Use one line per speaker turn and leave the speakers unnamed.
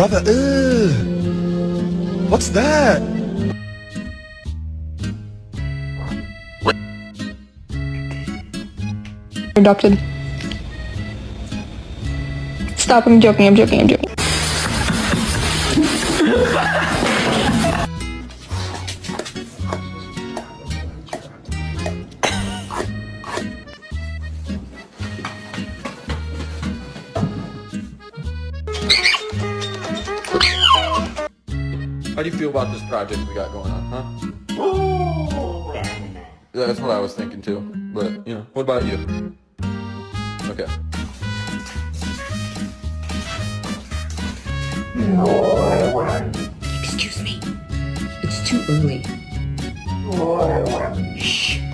Brother, what's that?
Adopted. Stop, I'm joking, I'm joking, I'm joking.
How do you feel about this project we got going on, huh? Yeah, that's what I was thinking too. But, you know, what about you? Okay.
Excuse me. It's too early. Shh.